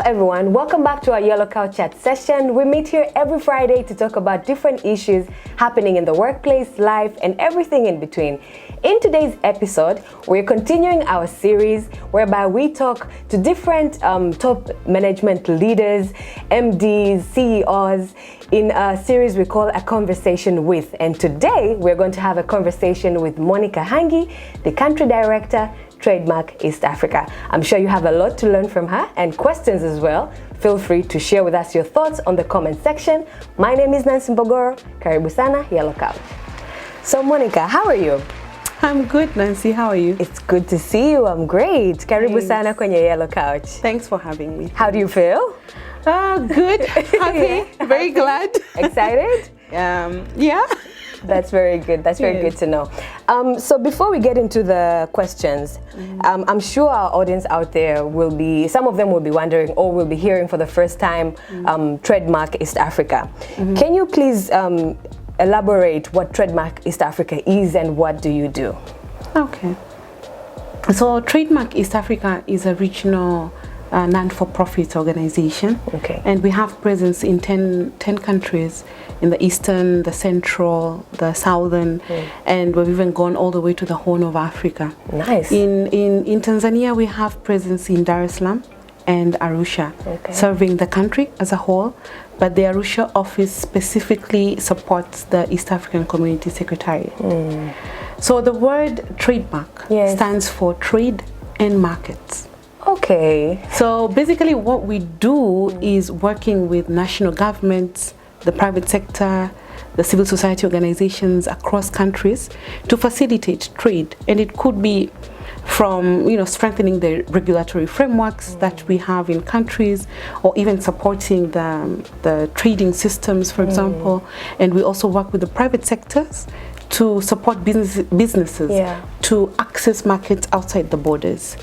everyone, welcome back to our Yellow Cow Chat session. We meet here every Friday to talk about different issues happening in the workplace, life, and everything in between. In today's episode, we're continuing our series whereby we talk to different top management leaders, MDs, CEOs, in a series we call A Conversation With. And today, we're going to have a conversation with Monica Hangi, the Country Director, TradeMark East Africa. I'm sure you have a lot to learn from her and questions as well. Feel free to share with us your thoughts on the comment section. My name is Nancy Mbogoro. Karibu sana, Yellow Cow. So Monica, how are you? I'm good, Nancy. How are you? It's good to see you. I'm great. Karibu sana kwenye Yellow Couch. Thanks for having me. How do you feel? Good, happy, very glad. Excited? Yeah. That's very good. That's very good to know. So before we get into the questions, I'm sure our audience out there will be, some of them will be wondering or will be hearing for the first time, TradeMark East Africa. Can you please elaborate what TradeMark East Africa is and what do you do? Okay. So TradeMark East Africa is a regional non-for-profit organization. Okay. And we have presence in 10 countries in the eastern, the central, the southern, and we've even gone all the way to the Horn of Africa. Nice. In Tanzania, we have presence in Dar es Salaam and Arusha, serving the country as a whole, but the Arusha office specifically supports the East African Community Secretariat. So the word trademark stands for trade and markets. Okay. So basically what we do is working with national governments, the private sector, the civil society organizations across countries to facilitate trade. And it could be from, strengthening the regulatory frameworks that we have in countries, or even supporting the trading systems, for example. And we also work with the private sectors to support businesses to access markets outside the borders.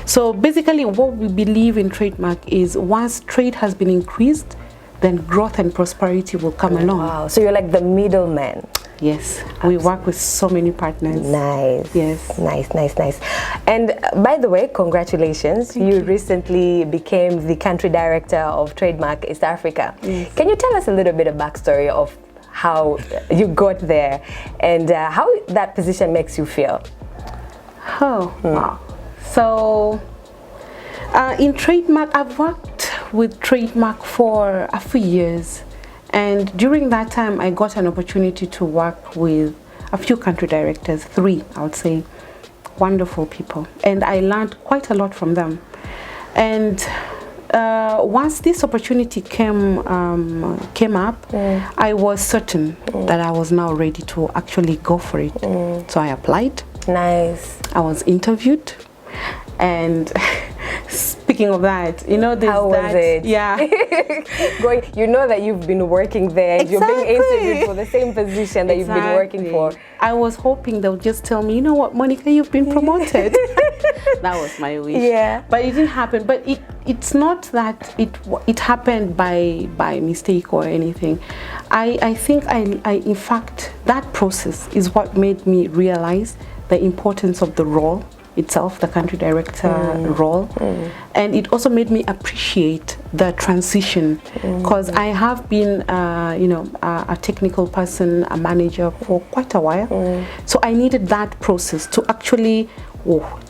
So basically what we believe in TradeMark is once trade has been increased, then growth and prosperity will come along. Wow, so you're like the middleman. Yes, absolutely. We work with so many partners. Nice. Yes. Nice. And by the way, congratulations. You recently became the country director of TradeMark East Africa. Yes. Can you tell us a little bit of backstory of how you got there and how that position makes you feel? Wow. So in TradeMark, I've worked with TradeMark for a few years, and during that time I got an opportunity to work with a few country directors, 3 I would say, wonderful people, and I learned quite a lot from them. And once this opportunity came up, I was certain that I was now ready to actually go for it. So I applied. Nice. I was interviewed, and speaking of that, there's how was it? Yeah. You know that you've been working there, and you're being interviewed for the same position that you've been working for. I was hoping they'll just tell me, you know what, Monica, you've been promoted. That was my wish. Yeah. But it didn't happen. But it's not that it happened by mistake or anything. I think in fact, that process is what made me realize the importance of the role itself, the country director role, and it also made me appreciate the transition, because I have been a technical person, a manager for quite a while. So I needed that process to actually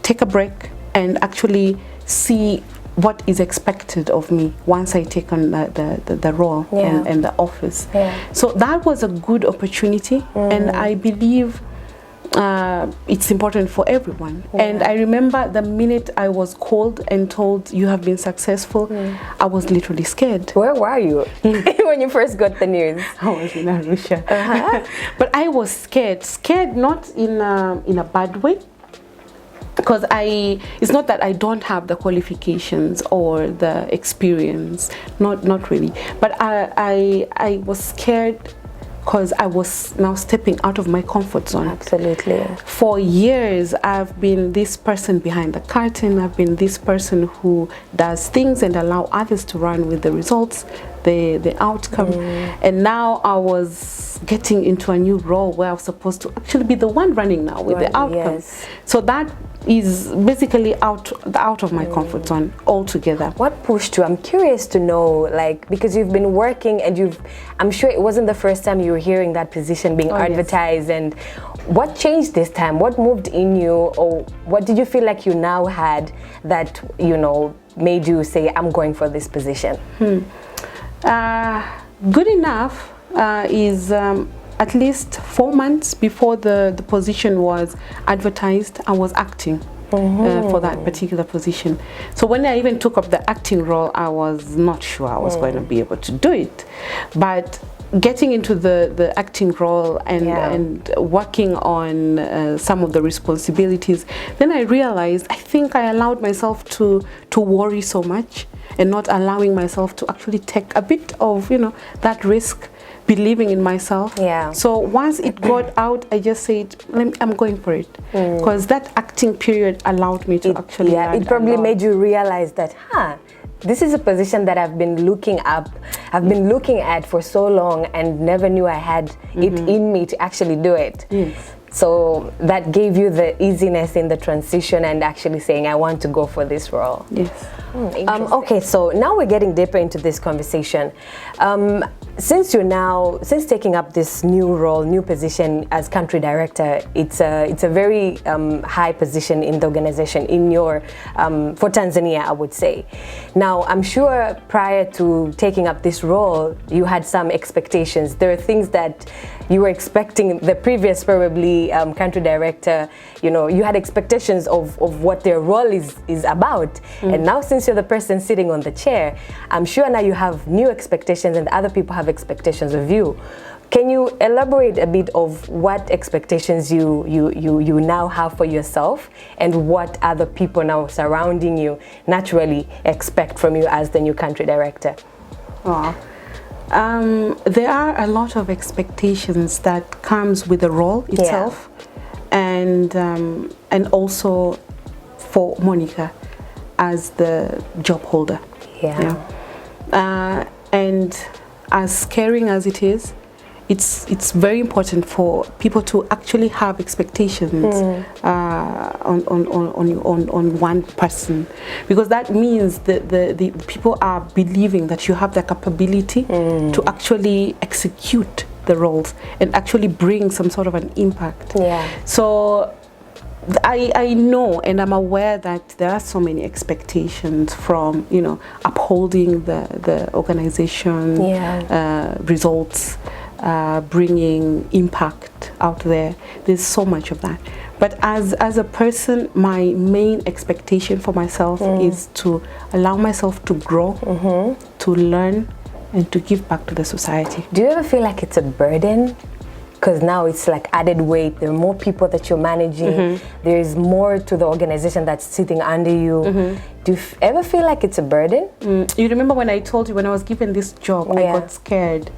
take a break and actually see what is expected of me once I take on the role and the office. So that was a good opportunity, and I believe it's important for everyone. And I remember the minute I was called and told you have been successful, I was literally scared. Where were you when you first got the news? I was in Arusha. But I was scared not in a bad way, because it's not that I don't have the qualifications or the experience, not really, but I was scared because I was now stepping out of my comfort zone. Absolutely. For years, I've been this person behind the curtain. I've been this person who does things and allow others to run with the results, the outcome. And now I was getting into a new role where I was supposed to actually be the one running now with the outcome. So that is basically out of my comfort zone altogether. What pushed you? I'm curious to know, like, because you've been working and I'm sure it wasn't the first time you were hearing that position being advertised. Yes. And what changed this time? What moved in you, or what did you feel like you now had that, you know, made you say, I'm going for this position? Good enough is at least 4 months before the position was advertised, I was acting for that particular position. So when I even took up the acting role, I was not sure I was going to be able to do it. But getting into the acting role and working on some of the responsibilities, then I realized I think I allowed myself to worry so much and not allowing myself to actually take a bit of, you know, that risk, believing in myself. Yeah. So once it got out, I just said, I'm going for it, because that acting period allowed me to actually learn it probably a lot. made you realize that, this is a position that I've been looking at for so long and never knew I had it in me to actually do it. Yes. So that gave you the easiness in the transition and actually saying, I want to go for this role. Yes. Okay, so now we're getting deeper into this conversation. Since taking up this new role, new position as country director, it's a very high position in the organization for Tanzania, I would say. Now, I'm sure prior to taking up this role, you had some expectations. There are things that you were expecting the previous probably country director, you know, you had expectations of what their role is about. And now, since you're the person sitting on the chair, I'm sure now you have new expectations and other people have expectations of you. Can you elaborate a bit of what expectations you now have for yourself and what other people now surrounding you naturally expect from you as the new country director? Wow. There are a lot of expectations that comes with the role itself, and also for Monica as the job holder. And as scary as it is, it's very important for people to actually have expectations on one person, because that means that the people are believing that you have the capability to actually execute the roles and actually bring some sort of an impact. So I know and I'm aware that there are so many expectations from, you know, upholding the organization results, bringing impact out there. There's so much of that. But as a person, my main expectation for myself is to allow myself to grow, to learn, and to give back to the society. Do you ever feel like it's a burden? Because now it's like added weight. There are more people that you're managing. There is more to the organization that's sitting under you. Do you ever feel like it's a burden? You remember when I told you when I was given this job, I got scared,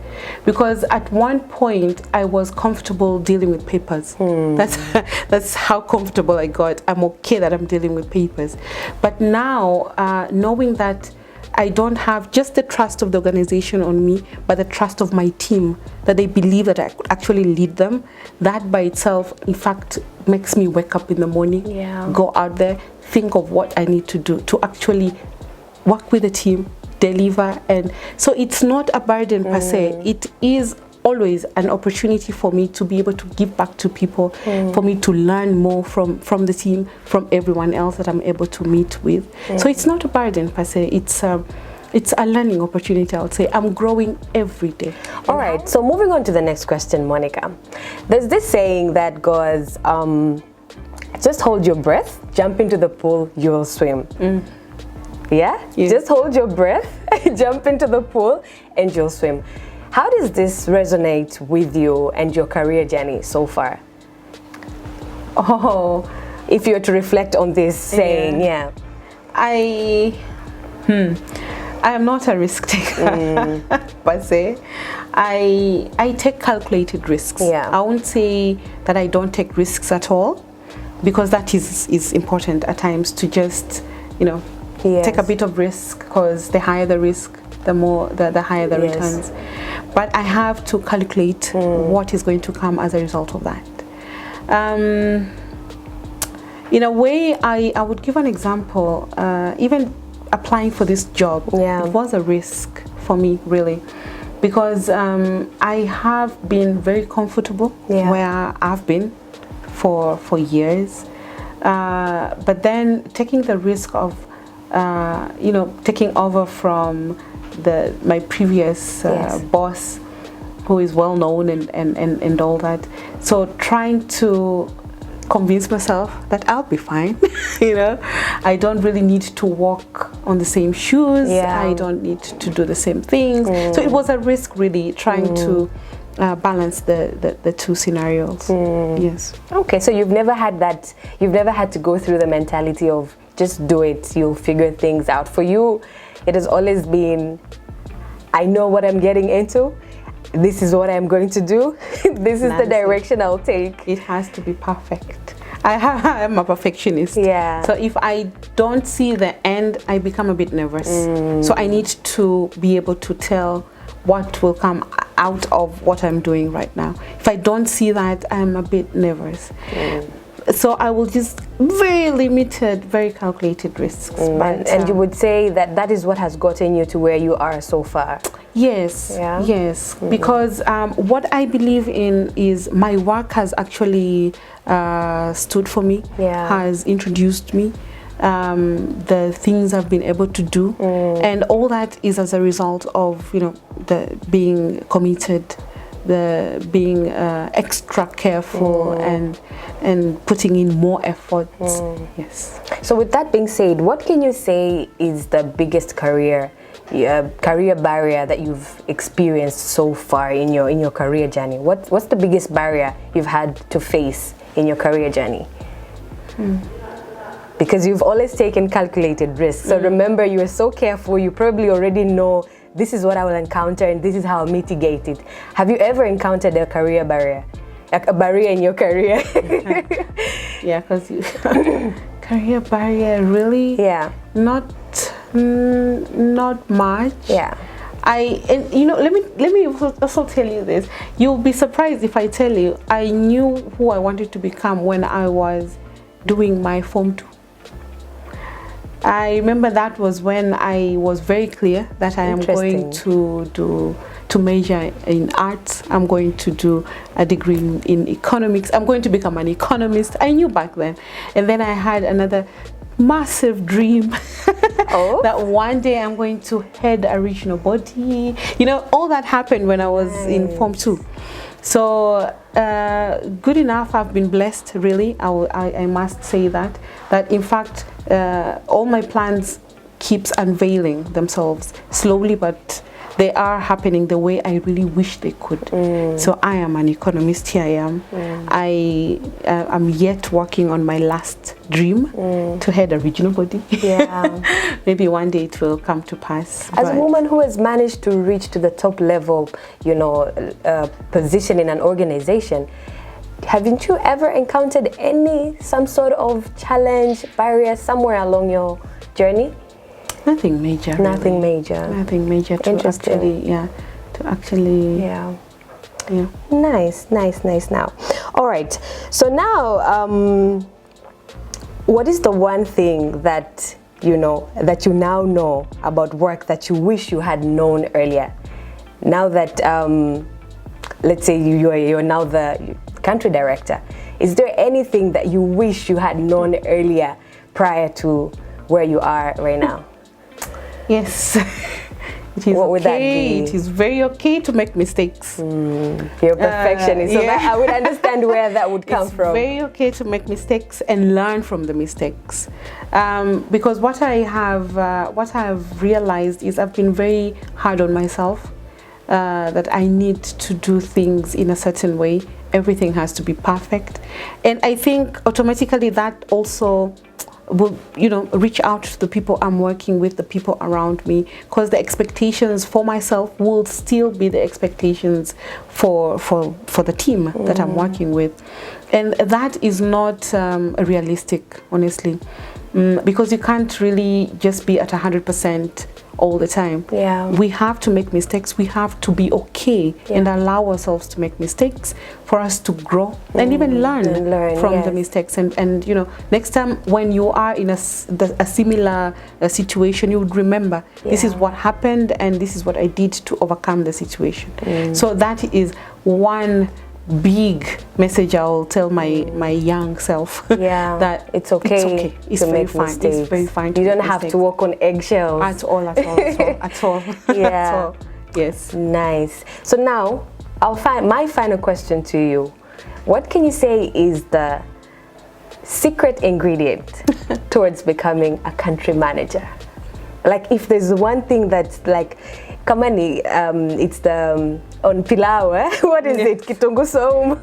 because at one point I was comfortable dealing with papers. That's how comfortable I got. I'm okay that I'm dealing with papers. But now, knowing that I don't have just the trust of the organization on me, but the trust of my team, that they believe that I could actually lead them, that by itself, in fact, makes me wake up in the morning, go out there, think of what I need to do to actually work with the team, deliver. And so it's not a burden per se. It is always an opportunity for me to be able to give back to people, for me to learn more from the team, from everyone else that I'm able to meet with. So it's not a burden per se, it's a learning opportunity, I would say. I'm growing every day. All right, so moving on to the next question, Monica. There's this saying that goes, just hold your breath, jump into the pool, you'll swim. Just hold your breath, jump into the pool, and you'll swim. How does this resonate with you and your career journey so far? If you were to reflect on this saying, I am not a risk taker per se. I take calculated risks. I won't say that I don't take risks at all, because that is important at times to just, you know, take a bit of risk, because the higher the risk, the higher the returns. But I have to calculate what is going to come as a result of that. In a way, I would give an example. Even applying for this job, it was a risk for me, really, because I have been very comfortable where I've been for years. But then taking the risk of, taking over from my previous boss, who is well known and all that. So trying to convince myself that I'll be fine. I don't really need to walk on the same shoes. I don't need to do the same things. So it was a risk, really, trying to balance the two scenarios. Yes. Okay, so you've never had to go through the mentality of just do it, you'll figure things out. For you, it has always been, I know what I'm getting into, this is what I'm going to do, this is the direction I'll take. It has to be perfect. I'm a perfectionist. So if I don't see the end, I become a bit nervous. So I need to be able to tell what will come out of what I'm doing right now. If I don't see that, I'm a bit nervous. So I will just very limited, very calculated risks. And you would say that is what has gotten you to where you are so far? Yes, yes. Because what I believe in is my work has actually stood for me, has introduced me, the things I've been able to do, and all that is as a result of the being committed, the being extra careful and putting in more efforts. Yes. So with that being said, what can you say is the biggest career barrier that you've experienced so far in your career journey? What's the biggest barrier you've had to face in your career journey? Because you've always taken calculated risks. So remember, you are so careful, you probably already know this is what I will encounter and this is how I'll mitigate it. Have you ever encountered a career barrier? A barrier in your career? Yeah, because career barrier, really? Yeah. Not much. Yeah. Let me also tell you this. You'll be surprised if I tell you I knew who I wanted to become when I was doing my Form 2. I remember that was when I was very clear that I am going to major in arts. I'm going to do a degree in economics. I'm going to become an economist. I knew back then. And then I had another massive dream that one day I'm going to head a regional body. All that happened when I was in Form 2. So good enough, I've been blessed, really. I must say that in fact all my plans keeps unveiling themselves slowly, but they are happening the way I really wish they could. So I am an economist. Here I am. I am yet working on my last dream to head a regional body. Maybe one day it will come to pass. As a woman who has managed to reach to the top level, position in an organization, haven't you ever encountered some sort of challenge, barrier somewhere along your journey? Nothing major. Nothing major. Nothing major to actually. Yeah. Nice. Now, all right. So now, what is the one thing that you now know about work that you wish you had known earlier? Now that, let's say you're now the country director, is there anything that you wish you had known earlier prior to where you are right now? Yes. It is what would that be? It is very okay to make mistakes. You're a perfectionist, so that I would understand where that would come from. It's very okay to make mistakes and learn from the mistakes. Because what I have realized is I've been very hard on myself. That I need to do things in a certain way. Everything has to be perfect. And I think automatically that also will reach out to the people I'm working with, the people around me, because the expectations for myself will still be the expectations for the team that I'm working with, and that is not realistic, honestly, because you can't really just be at 100% all the time. Yeah. We have to make mistakes. We have to be okay and allow ourselves to make mistakes for us to grow and even learn from the mistakes. And you know, next time when you are in a similar situation, you would remember this is what happened and this is what I did to overcome the situation. So that is one big message I will tell my young self. That it's okay it's to very make fine. mistakes. It's very fine. You don't have to walk on eggshells at all. At all. Yeah. At all. Yes. Nice. So now my final question to you. What can you say is the secret ingredient towards becoming a country manager? Like, if there's one thing that's like, kamani, it's the on pilau, what is it? Kitungu saum.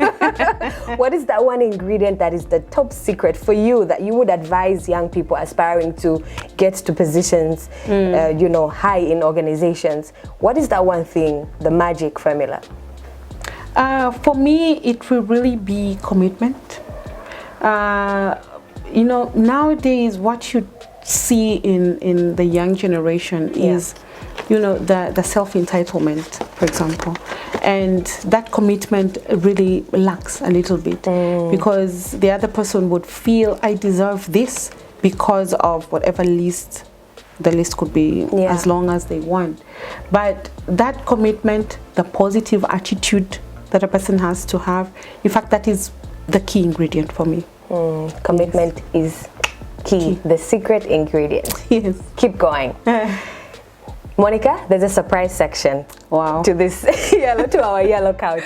What is that one ingredient that is the top secret for you that you would advise young people aspiring to get to positions, you know, high in organizations? What is that one thing, the magic formula? For me, it will really be commitment. You know, nowadays what you see in the young generation is, you know, the self-entitlement, for example, and that commitment really lacks a little bit because the other person would feel, I deserve this because of whatever list the list could be, as long as they want. But that commitment, the positive attitude that a person has to have, in fact, that is the key ingredient for me. Commitment is key, the secret ingredient. Yes. Keep going. Monica, there's a surprise section to this to our yellow couch.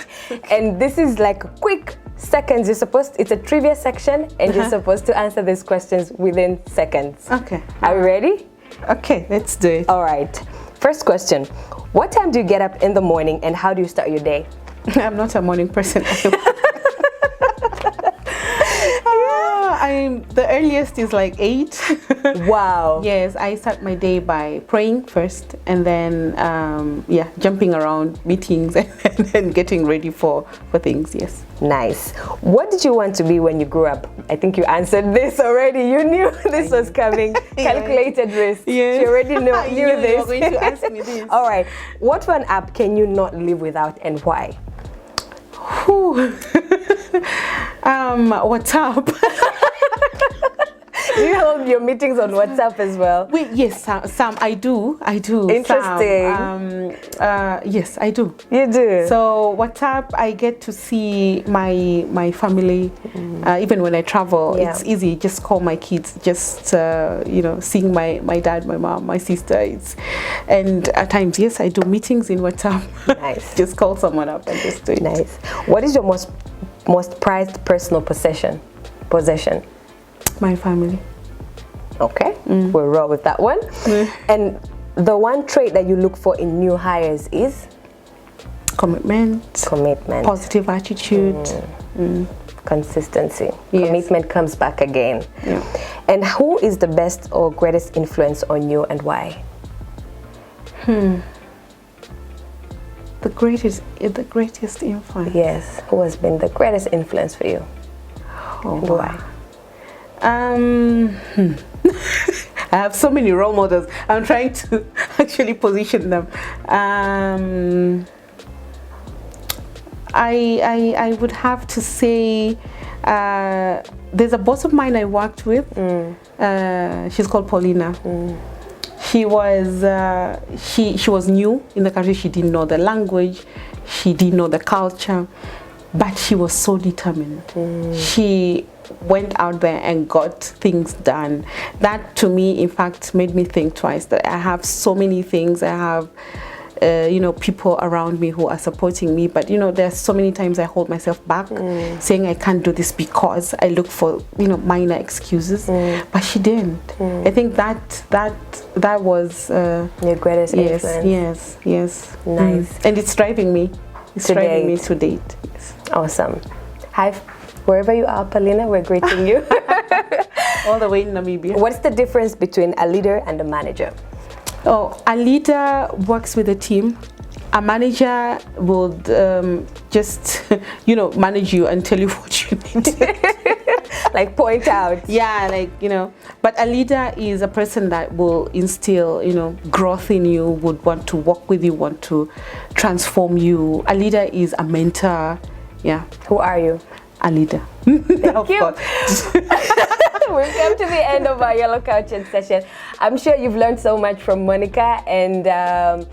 And this is like quick seconds. It's a trivia section and you're supposed to answer these questions within seconds. Okay. Are we ready? Okay, let's do it. All right. First question. What time do you get up in the morning and how do you start your day? I'm not a morning person. The earliest is like 8. Wow. Yes, I start my day by praying first and then jumping around meetings and getting ready for things. Yes. Nice. What did you want to be when you grew up? I think you answered this already. You knew this was coming. Calculated risk. Yes. You already knew this. You were going to ask me this. All right. What one app can you not live without and why? WhatsApp. Do you hold your meetings on WhatsApp as well? Yes, some I do. Interesting. Yes, I do. You do? So WhatsApp, I get to see my family. Even when I travel, it's easy. Just call my kids. Just you know, seeing my dad, my mom, my sister. And at times, yes, I do meetings in WhatsApp. Nice. Just call someone up and just do it. Nice. What is your most prized personal possession? My family. Okay, we'll roll with that one. And the one trait that you look for in new hires is? Commitment. Positive attitude. Consistency. Yes. Commitment comes back again. Yeah. And who is the best or greatest influence on you and why? The greatest influence. Yes. Who has been the greatest influence for you? And why? I have so many role models. I'm trying to actually position them. I would have to say there's a boss of mine I worked with. She's called Paulina. She was new in the country. She didn't know the language. She didn't know the culture. But she was so determined. She went out there and got things done. That to me, in fact, made me think twice that I have so many things. I have, you know, people around me who are supporting me. But, you know, there's so many times I hold myself back saying I can't do this because I look for, you know, minor excuses. But she didn't. I think that was your greatest influence. Yes. Nice. And it's driving me. It's driving me to date. Yes. Awesome. Hi, wherever you are, Paulina, we're greeting you. All the way in Namibia. What's the difference between a leader and a manager? Oh, a leader works with a team. A manager would just, you know, manage you and tell you what you need. Like point out. Yeah, like, you know, but a leader is a person that will instill, you know, growth in you, would want to work with you, want to transform you. A leader is a mentor. Yeah. Who are you? A leader. Thank you. We've come to the end of our Yellow Couch session. I'm sure you've learned so much from Monica, and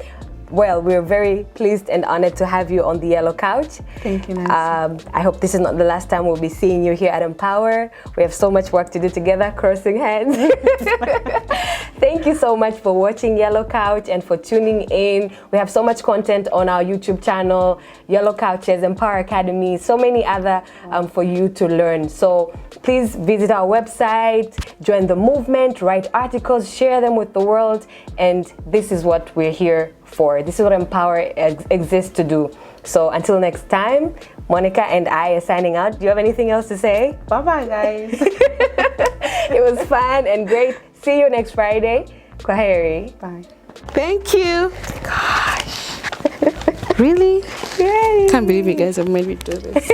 well, we're very pleased and honored to have you on the Yellow Couch. Thank you, Nancy. I hope this is not the last time we'll be seeing you here at Empower. We have so much work to do together, crossing hands. Thank you so much for watching Yellow Couch and for tuning in. We have so much content on our YouTube channel, Yellow Couches, Empower Academy, so many other for you to learn. So please visit our website, join the movement, write articles, share them with the world, and this is what we're here for. This is what Empower exists to do. So until next time, Monica and I are signing out. Do you have anything else to say? Bye-bye, guys. It was fun and great. See you next Friday. Kwaheri. Bye. Thank you. Gosh. Really? Yay. Can't believe you guys have made me do this.